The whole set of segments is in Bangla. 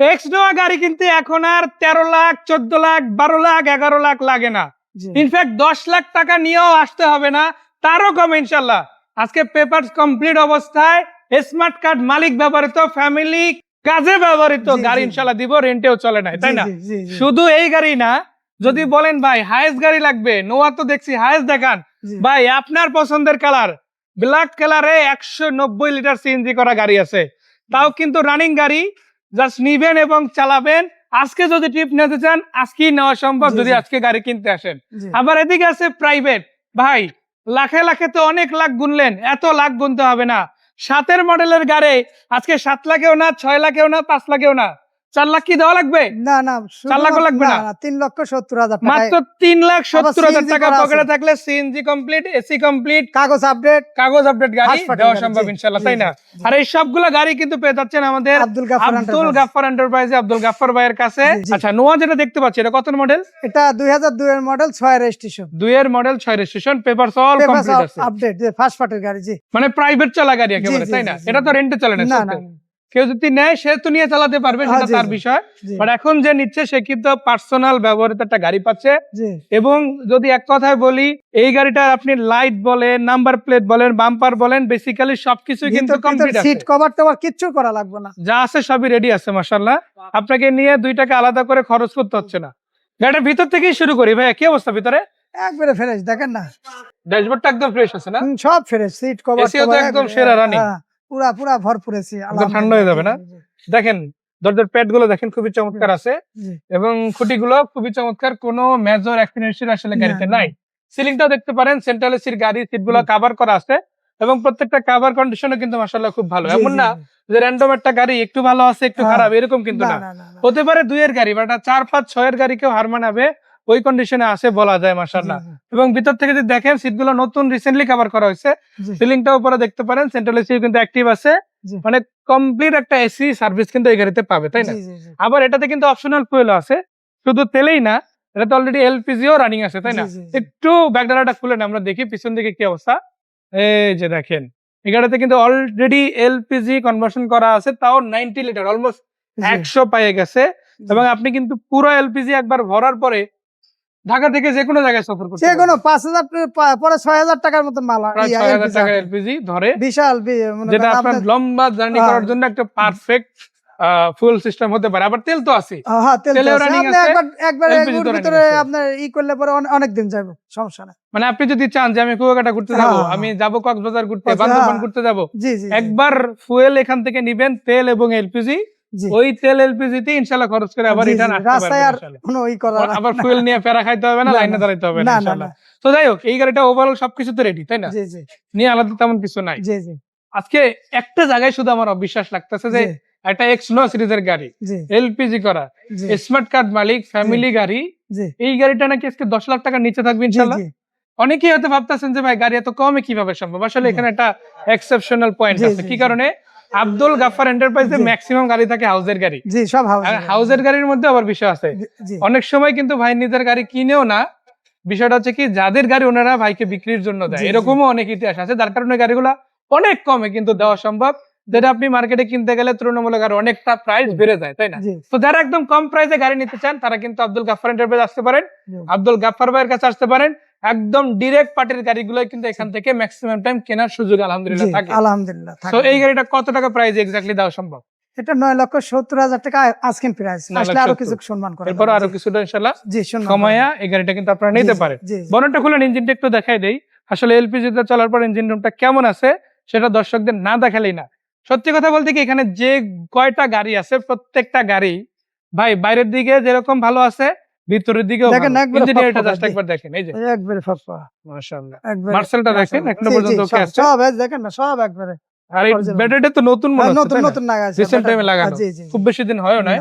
এক্স নোয়া গাড়ি কিন্তু এখন আর 13 লাখ 14 লাখ 12 লাখ 11 লাখ লাগে না। ইনফ্যাক্ট 10 লাখ টাকা নিয়েও আসতে হবে না, তারও কম ইনশাল্লাহ। আজকে পেপার কমপ্লিট অবস্থায় স্মার্ট কার্ড মালিক ব্যবহৃত, ফ্যামিলি কাজে ব্যবহৃত গাড়ি ইনশাল্লাহ দিব, রেন্টেও চলে নাই, তাই না? শুধু এই গাড়ি না, যদি বলেন ভাই হাইয়েস্ট গাড়ি লাগবে, নোয়া তো দেখছি হাইয়েস্ট দেখান ভাই, আপনার পছন্দের কালার ব্ল্যাক কালারে 190 লিটার সিএনজি করা গাড়ি আছে, তাও কিন্তু রানিং গাড়ি। জাস্ট নিবেন এবং চালাবেন। আজকে যদি ট্রিপ নিতে চান আজকেই নেওয়া সম্ভব, যদি আজকে গাড়ি কিনতে আসেন। আবার এদিকে আছে প্রাইভেট, ভাই লাখে লাখে তো অনেক লাখ গুনলেন, এত লাখ গুনতে হবে না। 7 মডেলের গাড়ি আজকে 7 লাখেও না, 6 লাখেও না, 5 লাখেও না, 4 লাখ কি দেওয়া লাগবে? না না, 4 লাখও লাগবে না, 3,70,000 মাত্র 3,70,000 টাকা পকেটে থাকলে সিএনজি কমপ্লিট, এসি কমপ্লিট, কাগজ আপডেট গাড়ি দেওয়া সম্ভব ইনশাআল্লাহ, তাই না? আর এই সবগুলো গাড়ি কিন্তু পেয়ে যাচ্ছেন আমাদের আব্দুল গাফফার এন্টারপ্রাইজে, আব্দুল গাফফার ভাইয়ের কাছে। আচ্ছা, নোয়া যেটা দেখতে পাচ্ছি এটা কত মডেল? এটা 2002 এর মডেল, 6 রেজিস্ট্রেশন। 2 এর model, 6 registration, papers all complete আছে, আপডেট, যে ফার্স্ট পার্টির গাড়ি। জি, মানে প্রাইভেট চলা গাড়ি একেবারে, তাই না? এটা তো রেন্টে চলে না। কেউ যদি নেয় সে তো নিয়ে চালাতে পারবে, সেটা তার বিষয়। বাট এখন যে নিচ্ছে সে কিন্তু পার্সোনাল ব্যবহৃত একটা গাড়ি পাচ্ছে। এবং যদি এক কথায় বলি, এই গাড়িটা আপনি লাইট বলেন, নাম্বার প্লেট বলেন, বাম্পার বলেন, বেসিক্যালি সবকিছু কিন্তু কমপ্লিট আছে। সিট কভার টভার কিচ্ছু করা লাগবে না, যা আছে সবই রেডি আছে মাশাআল্লাহ। আপনাকে নিয়ে 2 টাকা আলাদা করে খরচ করতে হচ্ছে না। গাড়িটার ভিতর থেকেই শুরু করি ভাই, কি অবস্থা ভিতরে? একবারে ফ্রেশ, দেখেন না, ড্যাশবোর্ডটা একদম ফ্রেশ আছে না? সব ফ্রেশ, সিট কভার এসিও তো একদম সেরা রানিং, পুরা ভরপুর এসি, ঠান্ডা হয়ে যাবে না? দেখেন দরজার প্যাড গুলো দেখেন, খুবই চমৎকার আছে, এবং খুঁটিগুলো খুবই চমৎকার, কোনো মেজর অ্যাক্সিডেন্ট আসলে গাড়িতে নাই। সিলিংটাও দেখতে পারেন সেন্ট্রাল এসির গাড়ি, সিটগুলো কভার করা আছে, এবং প্রত্যেকটা কভার কন্ডিশনও কিন্তু মাশাআল্লাহ খুব ভালো। এমন না যে র্যান্ডম একটা গাড়ি একটু ভালো আছে একটু খারাপ, এরকম কিন্তু না। হতে পারে 2 এর গাড়ি, বাট 4, 5, 6 এর গাড়ি কেউ হার মানাবে ওই কন্ডিশনে আছে বলা যায় মাশাআল্লাহ। এবং ভিতর থেকে যদি দেখেন সিটগুলো নতুন রিসেন্টলি কভার করা হয়েছে, সিলিংটাও উপরে দেখতে পারেন, সেন্ট্রাল এসি কিন্তু অ্যাক্টিভ আছে, মানে কমপ্লিট একটা এসি সার্ভিস কিন্তু এই গাড়িতে পাবে, তাই না? আবার এটাতে কিন্তু অপশনাল ফুয়েল আছে, শুধু তেলেই না, এটাতে অলরেডি এলপিজিও রানিং আছে, তাই না? একটু ব্যাকডালাটা খুলে আমরা দেখি পিছন দিকে কি অবস্থা। এই যে দেখেন এই গাড়িতে কিন্তু অলরেডি এলপিজি কনভার্সন করা আছে, তাও 90 লিটার, অলমোস্ট 100 পেয়ে গেছে। এবং আপনি কিন্তু পুরো এলপিজি একবার ভরার পরে ঢাকা থেকে যে কোনো জায়গায় সফর করতে, যে কোনো 5,000 পরে 6,000 টাকার মতো মাল, 6,000 টাকা এলপিজি ধরে, বিশাল, যেটা আপনার লম্বা জার্নি করার জন্য একটা পারফেক্ট ফুল সিস্টেম হতে পারে। আবার তেল তো আছে, তেলেও রানিং আছে, একবার ভিতরে আপনার করলে পরে অনেক দিন যাবে, সমস্যা না। মানে আপনি যদি চান যে আমি কুয়াকাটা ঘুরতে যাব, আমি যাব কক্সবাজার ঘুরতে, বান্দরবান ঘুরতে যাব, একবার ফুয়েল এখান থেকে নিবেন, তেল এবং এলপিজি, ওই তেল এলপিজি তে ইনশাআল্লাহ খরচ করে আবার রিটার্ন আসতে পারবেন। আবার ফুয়েল নিয়ে প্যারা খাইতে হবে না, লাইনে দাঁড়াইতে হবে না ইনশাআল্লাহ। তো যাই হোক, এই গাড়িটা ওভারঅল সবকিছুতে রেডি, তাই না? নিয়ে আলাদা তেমন কিছু নাই। আজকে একটা জায়গায় শুধু আমার অবিশ্বাস লাগতেছে যে একটা এক্স নো সিরিজের গাড়ি, এলপিজি করা, স্মার্ট কার্ড মালিক, ফ্যামিলি গাড়ি, এই গাড়িটা নাকি আজকে 10 লাখ টাকার নিচে থাকবে ইনশাআল্লাহ। অনেকেই হয়তো ভাবতেছেন যে ভাই গাড়ি এত কমে কিভাবে সম্ভব। আসলে এখানে একটা এক্সেপশনাল পয়েন্ট আছে। কি কারণে? আব্দুল গাফফার এন্টারপ্রাইজে ম্যাক্সিমাম গাড়ি থাকে হাউজের গাড়ি, সব হাউজের গাড়ির মধ্যে আবার বিষয় আছে, অনেক সময় কিন্তু ভাই নিজের গাড়ি কিনেও না, বিষয়টা হচ্ছে কি যাদের গাড়ি ওনারা ভাইকে বিক্রির জন্য দেয়, এরকমও অনেক ইতিহাস আছে, যার কারণে গাড়িগুলা অনেক কমে কিন্তু দেওয়া সম্ভব, যেটা আপনি মার্কেটে কিনতে গেলে তুলনামূলক আর অনেকটা প্রাইস বেড়ে যায়, তাই না? তো যারা একদম কম প্রাইসে গাড়ি নিতে চান তারা কিন্তু আব্দুল গাফফার এন্টারপ্রাইজ আসতে পারেন, আব্দুল গাফফার ভাইয়ের কাছে আসতে পারেন। একদম ডিরেক্ট পার্টির গাড়িগুলো কিন্তু এখান থেকে ম্যাক্সিমাম টাইম কেনার সুযোগ আলহামদুলিল্লাহ থাকে। আলহামদুলিল্লাহ। তো এই গাড়িটা কত টাকা প্রাইস এক্স্যাক্টলি দেওয়া সম্ভব? এটা 9,70,000 টাকা আজকের প্রাইস, আসলে আরো কিছু সম্মান করা, এরপর আরো কিছুটা ইনশাআল্লাহ সময়য়া এই গাড়িটা কিন্তু আপনারা নিতে পারেন। বনেটটা খুলে ইঞ্জিনটা একটু দেখাই দেই, আসলে এলপিজি তে চলার পর ইঞ্জিন রুমটা কেমন আছে সেটা দর্শকদের না দেখালেই না। সত্যি কথা বলতে কি, এখানে যে কয়টা গাড়ি আছে প্রত্যেকটা গাড়ি ভাই বাইরের দিকে যেরকম ভালো আছে ভিতরের দিকেও ভালো। ইঞ্জিনিয়ারটা জাস্ট একবার দেখেন, এই যে একবারে ফাঁপা, মাশাআল্লাহ। মার্সেলটা দেখেন এখনো পর্যন্ত ওকে আছে, সব দেখেন না, সব একবারে। আর এই ব্যাটারিটা তো নতুন মনে হচ্ছে, নতুন লাগাইছে, রিসেন্ট টাইমে লাগানো, খুব বেশি দিন হয়ও না।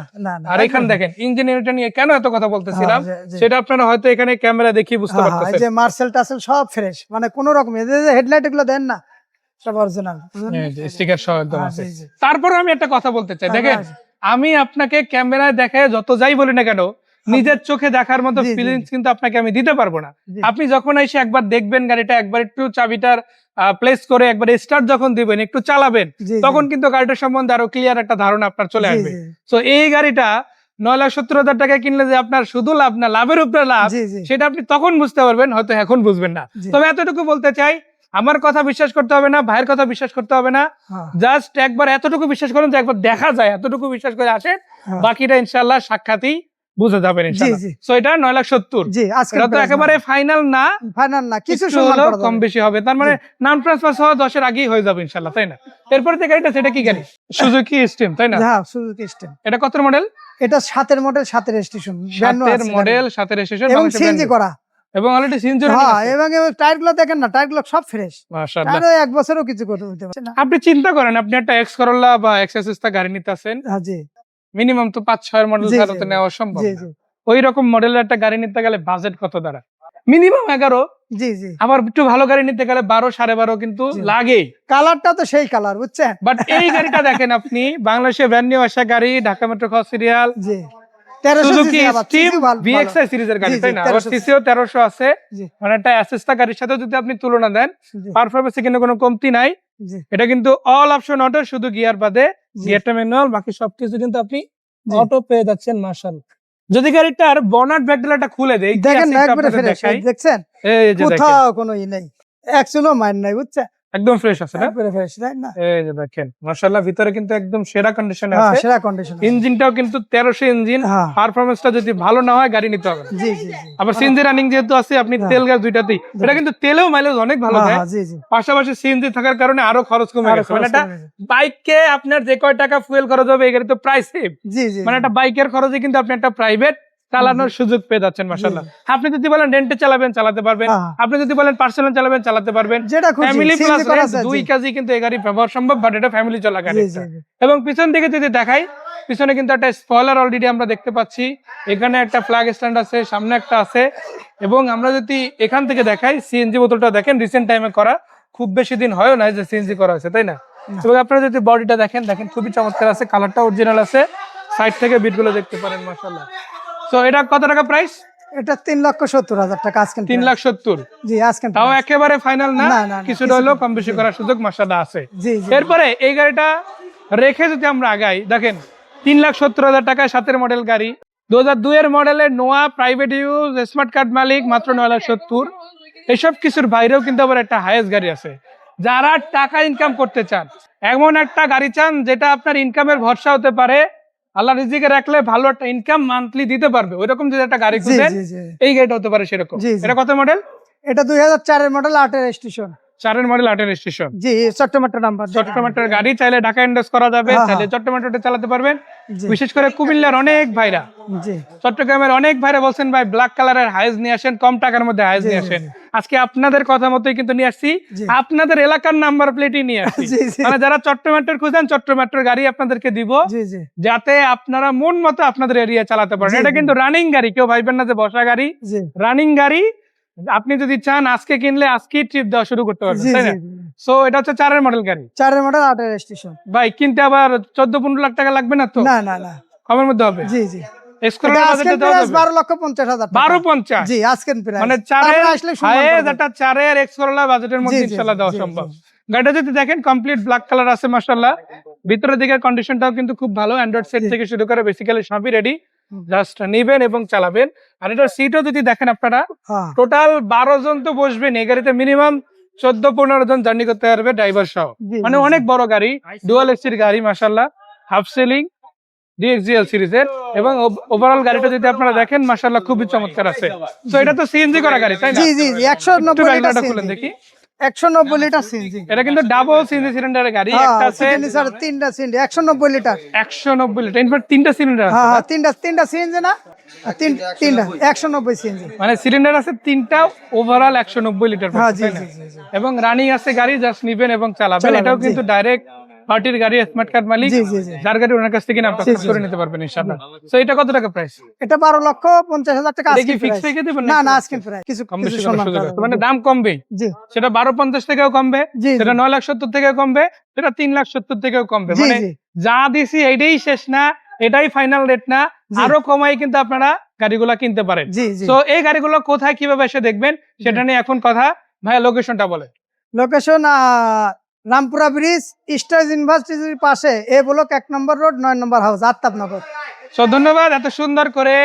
আর এখানে দেখেন ইঞ্জিনিয়ারটা নিয়ে কেন এত কথা বলতেছিলাম সেটা আপনারা হয়তো এখানে ক্যামেরা দেখে বুঝতে পারতেছেন। এই যে মার্সেল টাসেল সব ফ্রেশ, মানে কোনো রকম এই যে হেডলাইট গুলো দেন না, সব অরিজিনাল, এই যে স্টিকার সহ একদম আছে। তারপর আমি একটা কথা বলতে চাই, দেখেন আমি আপনাকে ক্যামেরায় দেখায় যত যাই বলি না কেন, নিজের চোখে দেখার মতো জি, জি, ফিলিংস কিন্তু আপনাকে আমি দিতে পারবো না। জি, আপনি যখন এসে একবার দেখবেন গাড়িটা, একবার একটু চাবিটার প্লেস করে একবার স্টার্ট যখন দিবেন, একটু চালাবেন, জি, তখন কিন্তু গাড়িটার সম্বন্ধে আরো ক্লিয়ার একটা ধারণা আপনার চলে জি, আসবে। জি, তো এই গাড়িটা 9,70,000 টাকায় কিনলে যে আপনার শুধু লাভ না, লাভের উপরে লাভ, জি, জি, সেটা আপনি তখন বুঝতে পারবেন, হয়তো এখন বুঝবেন না। জি। তবে এতটুকু বলতে চাই, আমার কথা বিশ্বাস করতে হবে না, ভাইয়ের কথা বিশ্বাস করতে হবে না, হ্যাঁ, জাস্ট একবার এতটুকু বিশ্বাস করুন যে একবার দেখা যায়, এতটুকু বিশ্বাস করে আসেন, হ্যাঁ। বাকিটা ইনশাআল্লাহ সাক্ষাতেই বুঝে যাবেন ইনশাআল্লাহ। জি। সো এটা 9,70,000, জি, আজকে এটা তো একেবারে ফাইনাল না, ফাইনাল না, কিছু একটু সম্মান হলেও করা কম যাবে। বেশি হবে, তার মানে নাম ট্রান্সফার সহ 10-এর আগেই হয়ে যাবে ইনশাআল্লাহ, তাই না? এরপরে যে গাড়িটা, সেটা কি গাড়ি? সুজুকি স্টিম, তাই না? হ্যাঁ, সুজুকি স্টেম। এটা কত মডেল? এটা 7-এর মডেল, 7-এর রেজিস্ট্রেশন, 7-এর মডেল, 7-এর রেজিস্ট্রেশন এবং সিএনজি করা। এবং অলরেডি সিএনজি হ্যাঁ, এবং টায়ার গুলো দেখেন না, টায়ার গুলো সব ফ্রেশ। মাশাআল্লাহ। টায়ারও 1 বছরও কিছু করতে পারছে না। আপনি চিন্তা করেন, আপনি একটা এক্স করোলা বা এক্সএসএস তা গাড়ি নিতে আছেন, হ্যাঁ, জি, মিনিমাম তো 5-6 এর মডেল জি, ছাড়া জি, তো নেওয়া সম্ভব জি, না। জি, ওই রকম মডেলের একটা গাড়ি নিতে গেলে বাজেট কত দাঁড়ায়? মিনিমাম 11, জি, জি। আবার একটু ভালো গাড়ি নিতে গেলে 12-12.5 কিন্তু জি। লাগেই। কালারটা তো সেই কালার, বুঝছেন? বাট এই গাড়িটা দেখেন আপনি, বাংলাদেশে ব্র্যান্ড নিউ আসা গাড়ি, ঢাকা মেট্রো খ সিরিয়াল, জি। 1300 সুজুকি সিসি আবার, স্টিম সিসি ভালো। ভিএক্সআই সিরিজের গাড়ি, জি, জি, তাই না? আবার 1300 সিসিও 1300 আছে, জি, মানে একটা অ্যাসেস্টা গাড়ির সাথে যদি আপনি তুলনা দেন, জি, পারফরম্যান্সে কিন্তু কোনো কমতি নাই। জি, এটা কিন্তু অল অপশন অটো, শুধু গিয়ার বাদে, জি, গিয়ারটা ম্যানুয়াল, বাকি সবকিছু কিন্তু আপনি জি। অটো পেয়ে যাচ্ছেন মাশাআল্লাহ। যদি গাড়িটার বনাট ব্যাকডালাটা খুলে দেই, কি দেখেন আছে না, একটু একবারে আপনাদের ফ্রেশ, দেখাই। দেখছেন? এই যে দেখেন, কোথাও কোনো ই নেই, একচুলো মাইন নাই, বুঝছেন? একদম ফ্রেশ আছে না? একবারে ফ্রেশ, তাই না? এই যে দেখেন মাশাআল্লাহ, ভিতরে কিন্তু একদম সেরা কন্ডিশনে হ্যাঁ, আছে। সেরা কন্ডিশন। ইঞ্জিনটাও কিন্তু 1300 ইঞ্জিন, হ্যাঁ, পারফরম্যান্সটা যদি ভালো না হয় গাড়ি নিতে হবে না। জি, জি, জি। আবার সিএনজি রানিং যেহেতু আছে, আপনি হ্যাঁ। তেল গ্যাস দুইটাতেই, এটা কিন্তু তেলেও মাইলেজ অনেক ভালো হ্যাঁ, দেয়। হ্যাঁ, জি, জি। পাশাপাশি সিএনজি থাকার কারণে আরো খরচ কমে আরো গেছে, মানে খরচ এটা কমে গেছে। বাইককে আপনার যে কয় টাকা ফুয়েল খরচ হবে, এই গাড়ি তো প্রায় সেভ। জি, জি, মানে জি। একটা বাইকের খরচে কিন্তু আপনি একটা প্রাইভেট চালানোর সুযোগ পেয়ে যাচ্ছেন মাশাআল্লাহ। আপনি যদি বলেন রেন্টে চালাবেন, চালাতে পারবেন। হ্যাঁ। আপনি যদি বলেন পার্সোনাল চালাবেন, চালাতে পারবেন। যেটা খুশি, ফ্যামিলি সিএনজি প্লাস করা রেন্ট, আছে, দুই জি। কাজই কিন্তু এই গাড়ি ব্যবহার সম্ভব, বাট এটা ফ্যামিলি চলা গাড়ি জি, একটা। জি, জি। এবং পিছন দিকে যদি দেখাই, পিছনে কিন্তু একটা স্পয়লার অলরেডি আমরা দেখতে পাচ্ছি, এখানে একটা ফ্ল্যাগ স্ট্যান্ড আছে, সামনে একটা আছে। এবং আমরা যদি এখান থেকে দেখাই, সিএনজি বোতলটা দেখেন, রিসেন্ট টাইমে করা, খুব বেশি দিন হয় না যে সিএনজি করা হয়েছে, তাই না? এবং আপনারা যদি বডিটা দেখেন, খুবই চমৎকার আছে, কালারটা অরিজিনাল আছে, সাইড থেকে বিটগুলো দেখতে পারেন মাশাআল্লাহ। সো এটা কত টাকা প্রাইস? এটা 3,70,000 টাকা আজকে। 3,70,000, জি, আজকে। তাও একেবারে ফাইনাল না, না, না, না, কিছুটা হলেও কম বেশি করার সুযোগ মাশাআল্লাহ আছে। জি, জি। এরপরে এই গাড়িটা রেখে যদি আমরা আগাই, দেখেন 3,70,000 টাকায় 7-এর মডেল গাড়ি, 2002 এর মডেলের নোয়া, প্রাইভেট ইউজ, স্মার্ট কার্ড মালিক, মাত্র 9,70,000। এসব কিছুর বাইরেও কিন্তু আবার একটা হাইয়েস্ট গাড়ি আছে। যারা টাকা ইনকাম করতে চান, এমন একটা গাড়ি চান যেটা আপনার ইনকামের ভরসা হতে পারে, আল্লাহ রিজিকে রাখলে ভালো একটা ইনকাম মান্থলি দিতে পারবে, ওইরকম যদি একটা গাড়ি জি, খুঁজেন, জি, জি। এই গাড়িটা হতে পারে সেরকম। জি, জি। এটা কত মডেল? এটা 2004-এর মডেল, 8-এর রেজিস্ট্রেশন। 4-এর মডেল, 8-এর রেজিস্ট্রেশন। জি, চট্টগ্রাম নাম্বার। চট্টগ্রামের গাড়ি চাইলে ঢাকা ইনভেস্ট করা যাবে, হ্যাঁ, চাইলে চট্টগ্রামে চালাতে পারবেন। জি, বিশেষ করে কুমিল্লার অনেক ভাইরা, জি, চট্টগ্রামের অনেক ভাইরা বলছেন ভাই ব্ল্যাক কালারের হাইজ নিয়ে আসেন, কম টাকার মধ্যে হাইজ জি, নিয়ে জি, আসেন। জি। আজকে আপনাদের কথা মতোই কিন্তু নিয়ে আসছি, জি। আপনাদের এলাকার নাম্বার প্লেটই নিয়ে আসছি। জি, জি। মানে যারা চট্টগ্রামের খুঁজেন, চট্টগ্রামের গাড়ি আপনাদেরকে দিব, জি, জি, যাতে আপনারা মন মতো আপনাদের এরিয়া চালাতে পারেন। জি, এটা জি। কিন্তু রানিং গাড়ি, কেউ ভাইবেন না যে বসা গাড়ি, জি, রানিং গাড়ি। আপনি যদি চান আজকে কিনলে আজকেই ট্রিপ দেওয়া শুরু করতে পারবেন, জি, তাই জি। না? সো এটা হচ্ছে 4-এর মডেল গাড়ি। 4-এর মডেল, 8-এর রেজিস্ট্রেশন। ভাই কিনতে আবার 14-15 লাখ টাকা লাগবে না তো? না, না, না। কমের মধ্যে হবে। জি, জি। এক্সকোলার এটা বাজেটে আজকের দেওয়া প্রাইস যাবে 12,50,000 টাকা। 12,50,000। জি, আজকের প্রাইস। মানে 4-এর আসলে সম্মান হাইয়েস্ট করবেন। একটা 4-এর এক্সকোলার বাজেটের মধ্যে জি, জি, ইনশাআল্লাহ দেওয়া জি, সম্ভব। জি। গাড়িটা যদি দেখেন কমপ্লিট ব্ল্যাক কালার আছে মাশাআল্লাহ। ভিতরের দিকের কন্ডিশনটাও কিন্তু খুব ভালো, অ্যান্ড্রয়েড সেট জি। থেকে শুরু করে বেসিক্যালি সবই রেডি, হুম। জাস্ট নিবেন এবং চালাবেন। আর এটার সিটও যদি দেখেন আপনারা, হ্যাঁ, টোটাল 12 জন তো বসবেন এই গাড়িতে, মিনিমাম 14-15 জন জার্নি করতে পারবে ড্রাইভার সহ। জি, মানে জি, অনেক বড় গাড়ি, ডুয়াল এসির গাড়ি মাশাআল্লাহ, হাফ সিলিং ডিএক্সজিএল সিরিজের। এবং ওভারঅল গাড়িটা যদি আপনারা দেখেন মাশাআল্লাহ খুবই চমৎকার আছে। তো এটা তো সিএনজি করা গাড়ি, তাই না? জি, জি, জি, 190 একটু লিটার ব্যাকলাইটটা খুলেন সিএনজি। দেখি। 190 লিটার সিএনজি। এটা কিন্তু ডাবল সিএনজি সিলিন্ডারের গাড়ি, হ্যাঁ, একটা আছে সিএনজি স্যার 3টা সিএনজি 190 লিটার। 190 লিটার, ইনফ্যাক্ট 3টা সিলিন্ডার হ্যাঁ, আছে। হ্যাঁ, 3টা সিএনজি না? 3টা 190 সিএনজি। মানে সিলিন্ডার আছে 3টা, ওভারঅল 190 লিটার হ্যাঁ, পড়ছে, জি, তাই না? জি, জি, জি। এবং রানিং আছে গাড়ি, জাস্ট নিবেন এবং চালাবেন। চালাবেন, এটাও জি। কিন্তু ডাইরেক্ট পার্টির গাড়ি, স্মার্ট কার্ড মালিক, জি, জি, জি। যার গাড়ি ওনার কাছ থেকে কিনে জি, আপনি জি। করে নিতে পারবেন ইনশাআল্লাহ। সো এটা কত টাকা প্রাইস? এটা 12,50,000 টাকা এটা কি আজকের ফিক্স প্রাইস। রেখে দিবেন না, নাকি? না, আজকের প্রাইস। কিছু কম কিছু বেশি করার সম্মান সুযোগ করা আছে, মানে যাবে। দাম কমবেই। জি, সেটা 12,50 থেকেও কমবে, জি, সেটা জি। 9,70,000 থেকেও কমবে, সেটা 3,70,000 থেকেও কমবে। জি, মানে জি। যা দিছি এটাই শেষ না, এটাই ফাইনাল রেট না, জি। আরো কমাই কিন্তু আপনারা গাড়িগুলো কিনতে পারেন। জি জি তো এই গাড়িগুলো কোথায় কিভাবে এসে দেখবেন সেটা নিয়ে এখন কথা। ভাইয়া লোকেশনটা বলে। লোকেশন রামপুরা ব্রিজ, স্টার্স ইউনিভার্সিটির পাশে, এ ব্লক 1 নম্বর রোড, 9 নম্বর হাউস, আফতাবনগর। ধন্যবাদ এত সুন্দর করে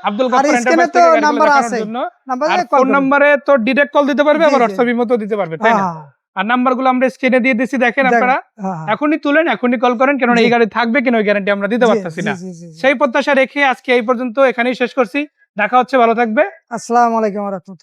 আব্দুল আর গফফার স্ক্রিনে এন্টারপ্রাইজ তো থেকে গাড়িগুলো নাম্বার দেখানোর আছে, জন্য। নাম্বারে আর কল ফোন করুন। নম্বরে তো ডিরেক্ট কল দিতে পারবে, জি, আবার জি। হোয়াটসঅ্যাপ ইমোতেও দিতে পারবে, তাই না? হ্যাঁ, আর নাম্বারগুলো আমরা স্ক্রিনে দিয়ে দিচ্ছি, দেখেন দেখেন। আপনারা হ্যাঁ, এখনই তুলেন, এখনই কল করেন, কারণ জি। এই গাড়ি থাকবে কিনা ওই গ্যারান্টি আমরা দিতে জি, পারতেছি জি, না। জি, জি, জি। সেই প্রত্যাশা রেখে আজকে এই পর্যন্ত এখানেই শেষ করছি। দেখা হচ্ছে, ভালো থাকবে। আসসালামু আলাইকুম ওয়া রাহমাতুল্লাহ।